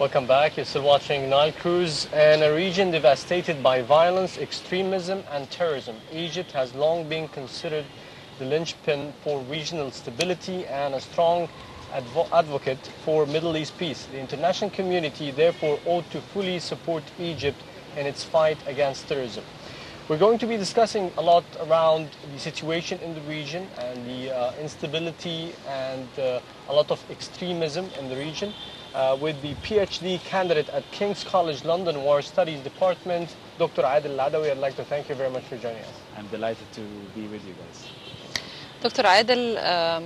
Welcome back. You're still watching Nile Cruise. In a region devastated by violence, extremism and terrorism, Egypt has long been considered the linchpin for regional stability and a strong advocate for Middle East peace. The international community therefore ought to fully support Egypt in its fight against terrorism. We're going to be discussing a lot around the situation in the region and the instability and a lot of extremism in the region. With the PhD candidate at King's College London War Studies Department, Dr. Adel Al-Adawi. I'd like to thank you very much for joining us. I'm delighted to be with you guys. Dr. Adel,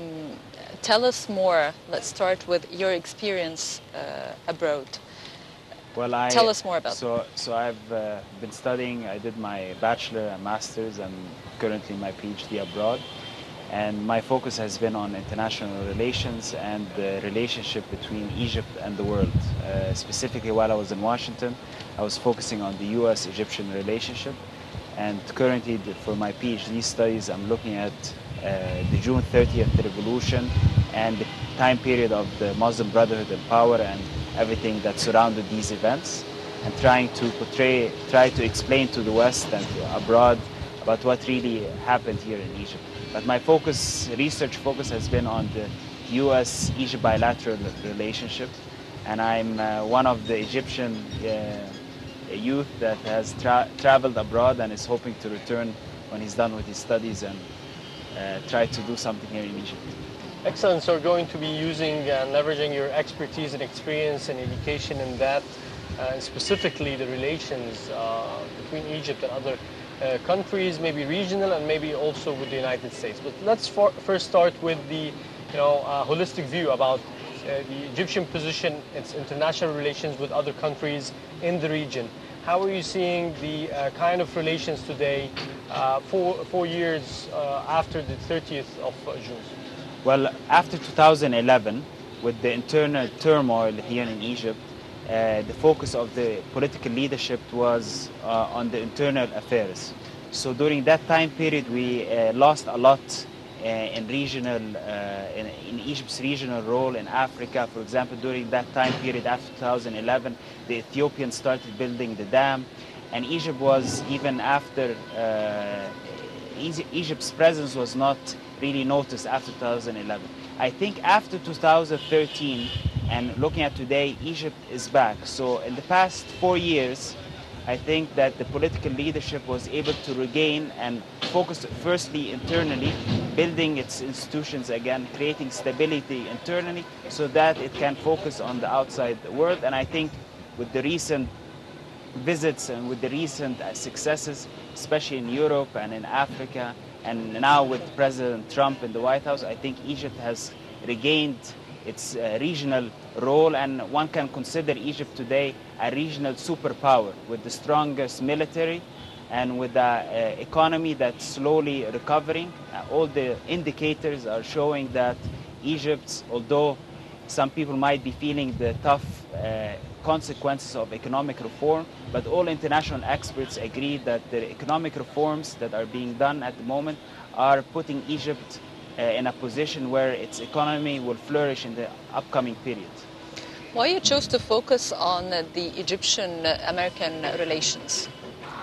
tell us more. Let's start with your experience abroad. Well, tell us more about it. So I've been studying. I did my bachelor and master's and currently my PhD abroad. And my focus has been on international relations and the relationship between Egypt and the world. Specifically, while I was in Washington, I was focusing on the US-Egyptian relationship. And currently, for my PhD studies, I'm looking at the June 30th revolution and the time period of the Muslim Brotherhood in power and everything that surrounded these events, and trying to try to explain to the West and abroad about what really happened here in Egypt. But my research focus has been on the US-Egypt bilateral relationship, and I'm one of the Egyptian youth that has traveled abroad and is hoping to return when he's done with his studies and try to do something here in Egypt. Excellent. So we're going to be using and leveraging your expertise and experience and education in that, specifically the relations between Egypt and other countries, maybe regional and maybe also with the United States. But let's first start with the holistic view about the Egyptian position, its international relations with other countries in the region. How are you seeing the kind of relations today, 4 years after the 30th of June? Well, after 2011, with the internal turmoil here in Egypt, the focus of the political leadership was on the internal affairs. So during that time period, we lost a lot in Egypt's regional role in Africa. For example, during that time period after 2011, the Ethiopians started building the dam, and Egypt was, even after Egypt's presence was not really noticed after 2011. I think after 2013, and looking at today, Egypt is back. So in the past 4 years, I think that the political leadership was able to regain and focus firstly internally, building its institutions again, creating stability internally so that it can focus on the outside world. And I think with the recent visits and with the recent successes, especially in Europe and in Africa, and now with President Trump in the White House, I think Egypt has regained its regional role, and one can consider Egypt today a regional superpower with the strongest military and with an economy that's slowly recovering. All the indicators are showing that Egypt, although some people might be feeling the tough consequences of economic reform, but all international experts agree that the economic reforms that are being done at the moment are putting Egypt in a position where its economy will flourish in the upcoming period. Why you chose to focus on the Egyptian-American relations?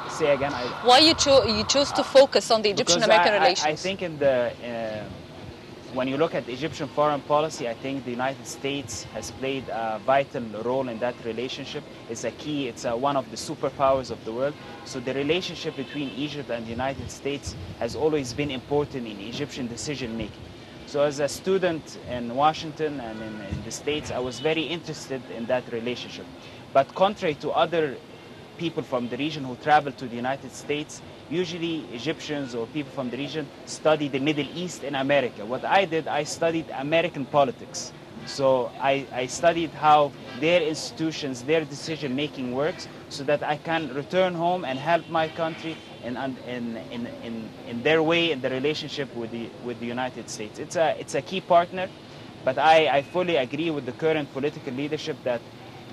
Say again? Why you chose to focus on the Egyptian-American relations? I think when you look at Egyptian foreign policy, I think the United States has played a vital role in that relationship. It's a key, it's one of the superpowers of the world. So the relationship between Egypt and the United States has always been important in Egyptian decision making. So as a student in Washington and in the States, I was very interested in that relationship. But contrary to other people from the region who travel to the United States, usually Egyptians or people from the region study the Middle East in America. What I did, I studied American politics. So I studied how their institutions, their decision-making works, so that I can return home and help my country in their way in the relationship with the United States. It's a key partner, but I fully agree with the current political leadership that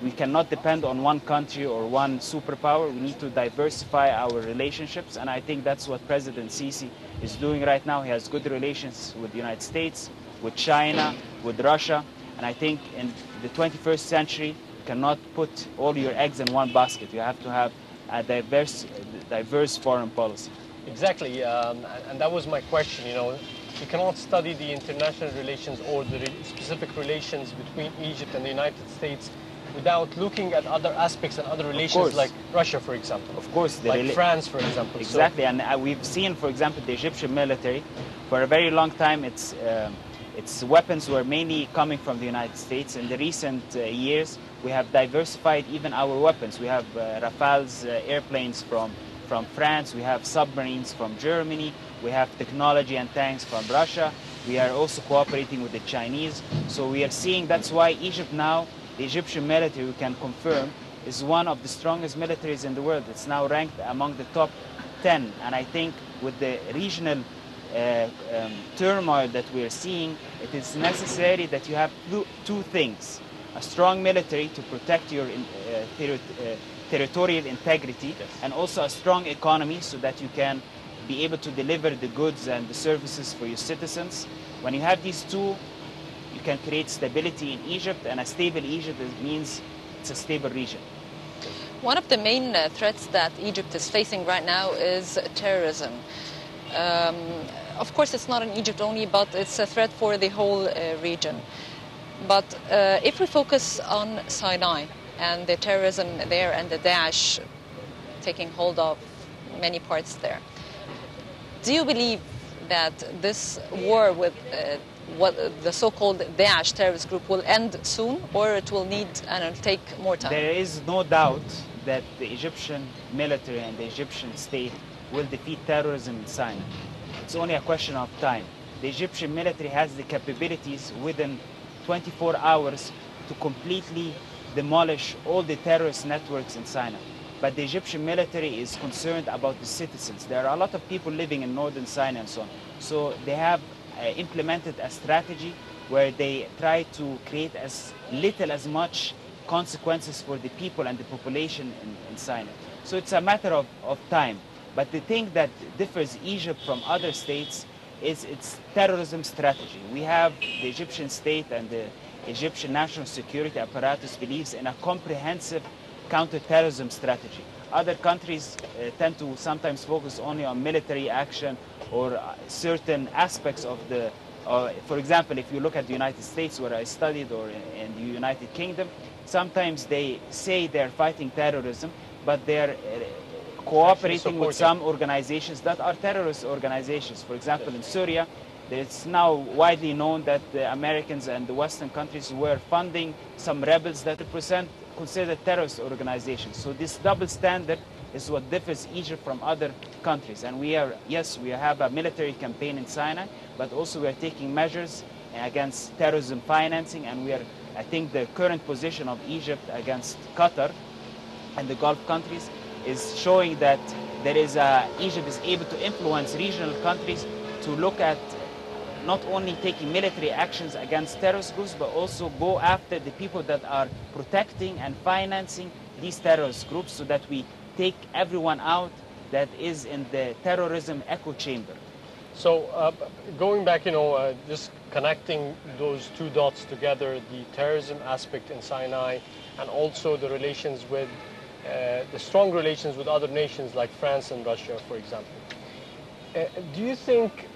we cannot depend on one country or one superpower. We need to diversify our relationships, and I think that's what President Sisi is doing right now. He has good relations with the United States, with China, with Russia, and I think in the 21st century, You cannot put all your eggs in one basket. You have to have a diverse foreign policy. Exactly, and that was my question. You know, you cannot study the international relations or the specific relations between Egypt and the United States without looking at other aspects and other relations, like Russia, for example. Of course, like France, for example. Exactly, and we've seen, for example, the Egyptian military for a very long time. Its weapons were mainly coming from the United States. In the recent years, we have diversified even our weapons. We have Rafales airplanes from France. We have submarines from Germany. We have technology and tanks from Russia. We are also cooperating with the Chinese. So we are seeing that's why Egypt now, the Egyptian military, we can confirm, is one of the strongest militaries in the world. It's now ranked among the top 10. And I think with the regional turmoil that we are seeing, it is necessary that you have two things: a strong military to protect your territorial integrity, and also a strong economy so that you can be able to deliver the goods and the services for your citizens. When you have these two, you can create stability in Egypt, and a stable Egypt means it's a stable region. One of the main threats that Egypt is facing right now is terrorism. Of course, it's not in Egypt only, but it's a threat for the whole region. But if we focus on Sinai and the terrorism there and the Daesh taking hold of many parts there, do you believe that this war with what the so-called Daesh terrorist group will end soon, or it will need and it'll take more time? There is no doubt that the Egyptian military and the Egyptian state will defeat terrorism in Sinai. It's only a question of time. The Egyptian military has the capabilities within 24 hours to completely demolish all the terrorist networks in Sinai. But the Egyptian military is concerned about the citizens. There are a lot of people living in northern Sinai and so on. So they have implemented a strategy where they try to create as little as much consequences for the people and the population in Sinai. So it's a matter of time. But the thing that differs Egypt from other states is its terrorism strategy. We have the Egyptian state and the Egyptian national security apparatus believes in a comprehensive counterterrorism strategy. Other countries tend to sometimes focus only on military action or certain aspects of the, for example, if you look at the United States where I studied, or in the United Kingdom, sometimes they say they're fighting terrorism, but they're cooperating with some organizations that are terrorist organizations. For example, in Syria, it's now widely known that the Americans and the Western countries were funding some rebels that represent considered terrorist organizations. So this double standard is what differs Egypt from other countries. And we are, yes, we have a military campaign in Sinai, but also we are taking measures against terrorism financing, and we are, I think the current position of Egypt against Qatar and the Gulf countries is showing that there is Egypt is able to influence regional countries to look at not only taking military actions against terrorist groups, but also go after the people that are protecting and financing these terrorist groups, so that we take everyone out that is in the terrorism echo chamber. So going back, just connecting those two dots together, the terrorism aspect in Sinai and also the relations with, the strong relations with other nations like France and Russia, for example. Do you think,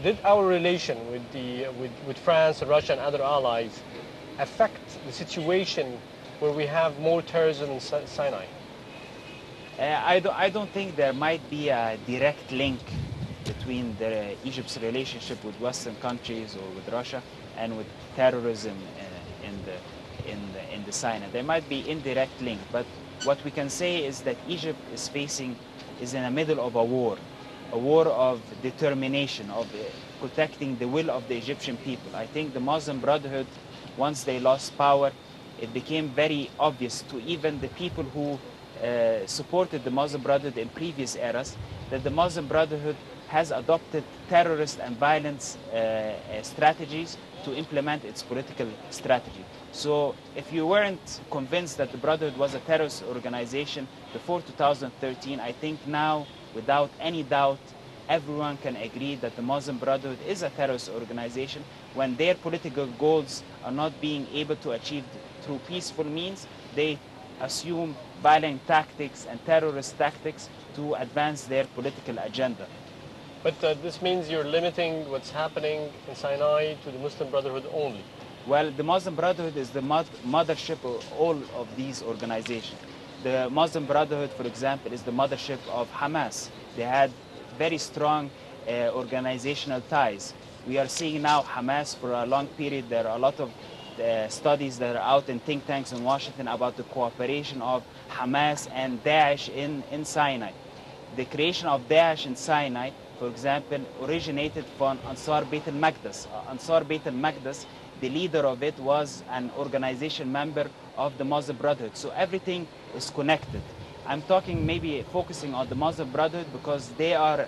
did our relation with France and Russia and other allies affect the situation where we have more terrorism in Sinai? I don't think there might be a direct link between Egypt's relationship with Western countries or with Russia and with terrorism in the Sinai. There might be indirect link, but what we can say is that Egypt is in the middle of a war of determination, of protecting the will of the Egyptian people. I think the Muslim Brotherhood, once they lost power, it became very obvious to even the people who supported the Muslim Brotherhood in previous eras that the Muslim Brotherhood has adopted terrorist and violence strategies to implement its political strategy. So if you weren't convinced that the Brotherhood was a terrorist organization before 2013, I think now, without any doubt, everyone can agree that the Muslim Brotherhood is a terrorist organization when their political goals are not being able to through peaceful means, they assume violent tactics and terrorist tactics to advance their political agenda. But this means you're limiting what's happening in Sinai to the Muslim Brotherhood only. Well, the Muslim Brotherhood is the mothership of all of these organizations. The Muslim Brotherhood, for example, is the mothership of Hamas. They had very strong organizational ties. We are seeing now Hamas for a long period. There are a lot of studies that are out in think tanks in Washington about the cooperation of Hamas and Daesh in Sinai. The creation of Daesh in Sinai, for example, originated from Ansar Beit al-Maqdis. Ansar Beit al-Maqdis, the leader of it was an organization member of the Muslim Brotherhood. So everything is connected. I'm talking maybe focusing on the Muslim Brotherhood because they are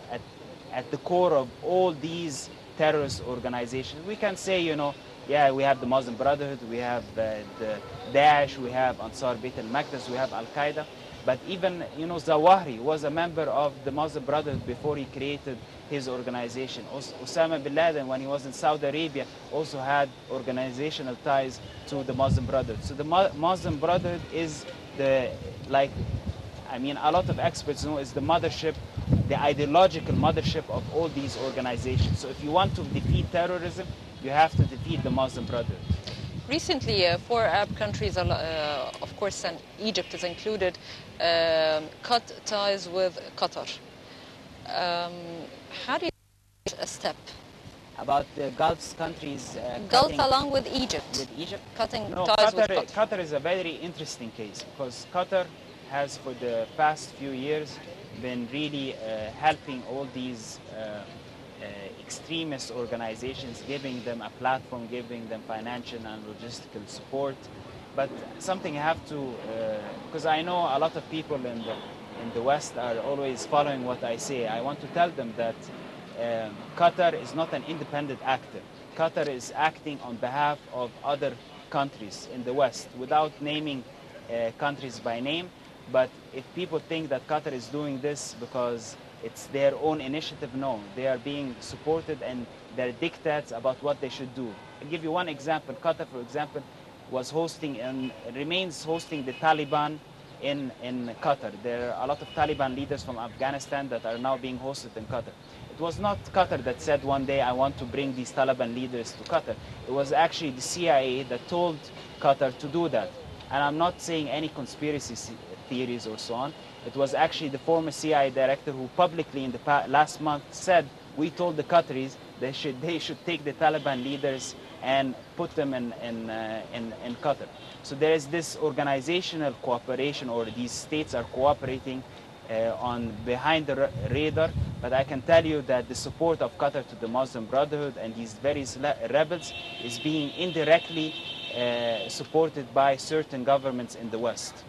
at the core of all these terrorist organizations. We can say, you know, yeah, we have the Muslim Brotherhood, we have the Daesh, we have Ansar Beit al-Maqdis, we have Al-Qaeda. But even, you know, Zawahiri was a member of the Muslim Brotherhood before he created his organization. Osama bin Laden, when he was in Saudi Arabia, also had organizational ties to the Muslim Brotherhood. So the Muslim Brotherhood is the, like, I mean, a lot of experts know is the mothership, the ideological mothership of all these organizations. So if you want to defeat terrorism, you have to defeat the Muslim Brotherhood. Recently, 4 Arab countries, of course, and Egypt is included, cut ties with Qatar. How do you take a step? About the Gulf countries Gulf along with Egypt. With Egypt? Cutting No, ties with Qatar. Qatar is a very interesting case because Qatar has for the past few years been really helping all these extremist organizations, giving them a platform, giving them financial and logistical support. But something you have to, because I know a lot of people in the West are always following what I say. I want to tell them that Qatar is not an independent actor. Qatar is acting on behalf of other countries in the West without naming countries by name. But if people think that Qatar is doing this because it's their own initiative, no. They are being supported and there are diktats about what they should do. I'll give you one example. Qatar, for example, was hosting and remains hosting the Taliban in Qatar. There are a lot of Taliban leaders from Afghanistan that are now being hosted in Qatar. It was not Qatar that said one day, I want to bring these Taliban leaders to Qatar. It was actually the CIA that told Qatar to do that. And I'm not saying any conspiracy theories or so on. It was actually the former CIA director who publicly in the last month said, we told the Qataris they should take the Taliban leaders and put them in Qatar. So there is this organizational cooperation, or these states are cooperating on behind the radar. But I can tell you that the support of Qatar to the Muslim Brotherhood and these various rebels is being indirectly supported by certain governments in the West.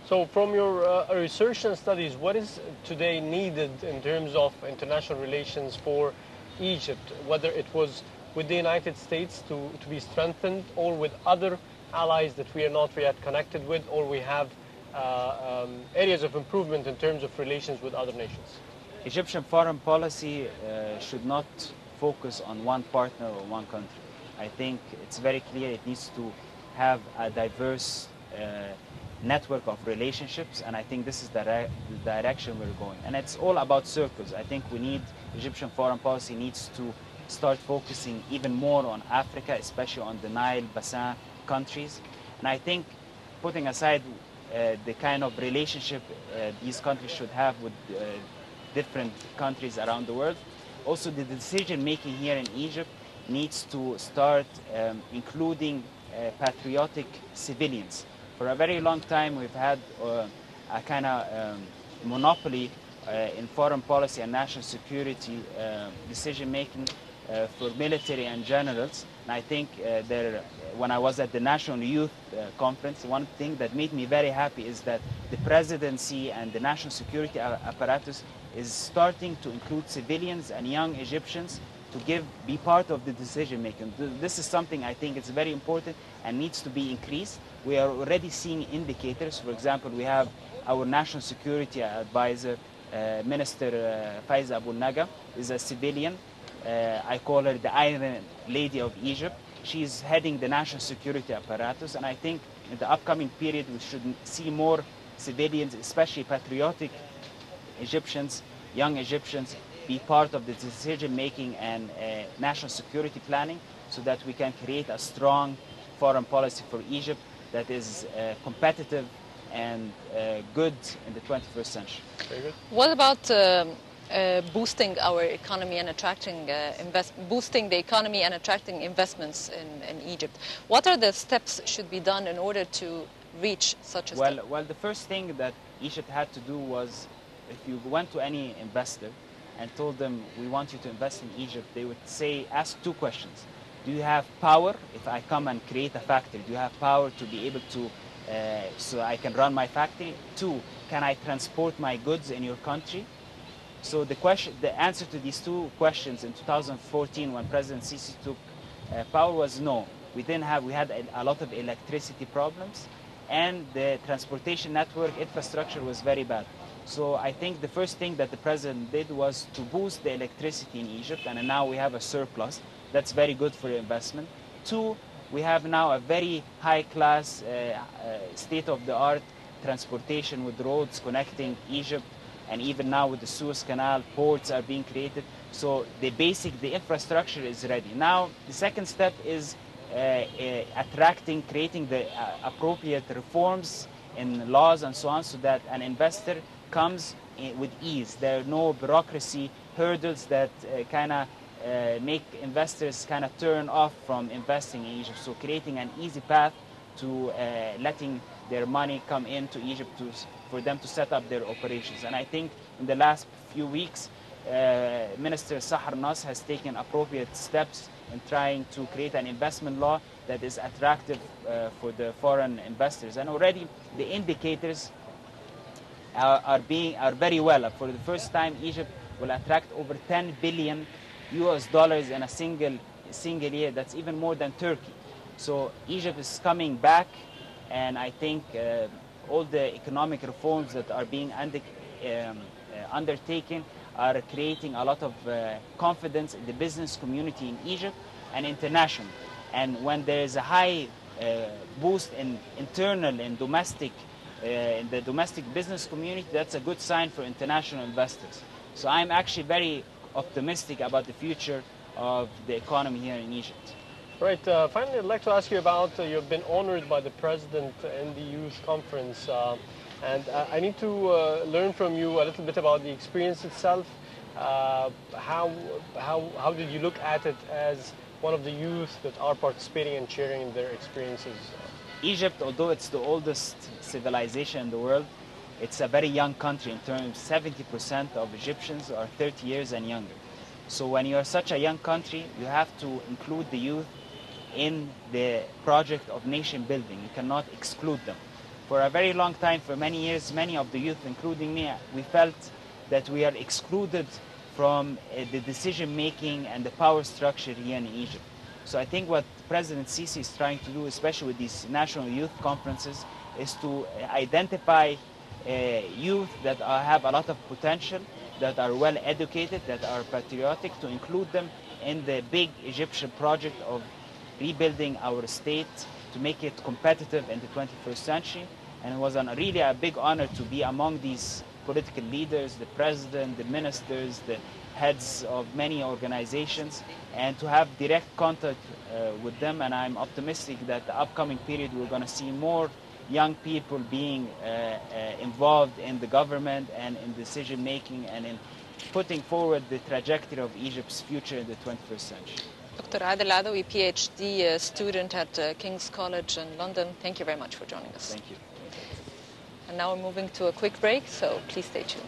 So from your research and studies, what is today needed in terms of international relations for Egypt, whether it was with the United States to be strengthened or with other allies that we are not yet connected with, or we have areas of improvement in terms of relations with other nations? Egyptian foreign policy should not focus on one partner or one country. I think it's very clear it needs to have a diverse network of relationships, and I think this is the direction we're going. And it's all about circles. I think Egyptian foreign policy needs to start focusing even more on Africa, especially on the Nile Basin countries. And I think putting aside the kind of relationship these countries should have with different countries around the world, also the decision making here in Egypt needs to start including patriotic civilians. For a very long time, we've had a kind of monopoly in foreign policy and national security decision-making for military and generals. And I think when I was at the National Youth Conference, one thing that made me very happy is that the presidency and the national security apparatus is starting to include civilians and young Egyptians to be part of the decision making. This is something I think is very important and needs to be increased. We are already seeing indicators. For example, we have our national security advisor, Minister Faiza Abu Naga, is a civilian. I call her the Iron Lady of Egypt. She's heading the national security apparatus, and I think in the upcoming period we should see more civilians, especially patriotic Egyptians, young Egyptians, be part of the decision-making and national security planning so that we can create a strong foreign policy for Egypt that is competitive and good in the 21st century. Very good. What about boosting our economy and attracting boosting the economy and attracting investments in Egypt? What are the steps should be done in order to reach such a step? Well, the first thing that Egypt had to do was, if you went to any investor and told them, we want you to invest in Egypt, they would say, ask two questions. Do you have power? If I come and create a factory, do you have power to be able to, so I can run my factory? Two, can I transport my goods in your country? So the answer to these two questions in 2014 when President Sisi took power was no. We had a lot of electricity problems and the transportation network infrastructure was very bad. So I think the first thing that the president did was to boost the electricity in Egypt, and now we have a surplus. That's very good for investment. Two, we have now a very high-class, state-of-the-art transportation with roads connecting Egypt, and even now with the Suez Canal, ports are being created. So the infrastructure is ready. Now the second step is creating the appropriate reforms in laws and so on, so that an investor comes with ease. There are no bureaucracy hurdles that make investors turn off from investing in Egypt. So creating an easy path to letting their money come into Egypt for them to set up their operations. And I think in the last few weeks, Minister Sahar Nas has taken appropriate steps in trying to create an investment law that is attractive for the foreign investors. And already the indicators are very well. For the first time, Egypt will attract over 10 billion US dollars in a single year. That's even more than Turkey. So Egypt is coming back, and I think all the economic reforms that are being undertaken are creating a lot of confidence in the business community in Egypt and international. And when there is a high boost in internal and domestic, in the domestic business community, that's a good sign for international investors. So I'm actually very optimistic about the future of the economy here in Egypt. Right. Finally, I'd like to ask you about, you've been honored by the President in the youth conference. And I need to learn from you a little bit about the experience itself. How did you look at it as one of the youth that are participating and sharing their experiences? Egypt, although it's the oldest civilization in the world, it's a very young country in terms 70% of Egyptians are 30 years and younger. So when you are such a young country, you have to include the youth in the project of nation building. You cannot exclude them. For a very long time, for many years, many of the youth, including me, we felt that we are excluded from the decision-making and the power structure here in Egypt. So I think what President Sisi is trying to do, especially with these national youth conferences, is to identify youth that have a lot of potential, that are well educated, that are patriotic, to include them in the big Egyptian project of rebuilding our state to make it competitive in the 21st century. And it was really a big honor to be among these political leaders, the president, the ministers, the heads of many organizations, and to have direct contact with them. And I'm optimistic that the upcoming period we're going to see more young people being involved in the government and in decision making and in putting forward the trajectory of Egypt's future in the 21st century. Dr. Adel Adawi, PhD student at King's College in London, thank you very much for joining us. Thank you. And now we're moving to a quick break, so please stay tuned.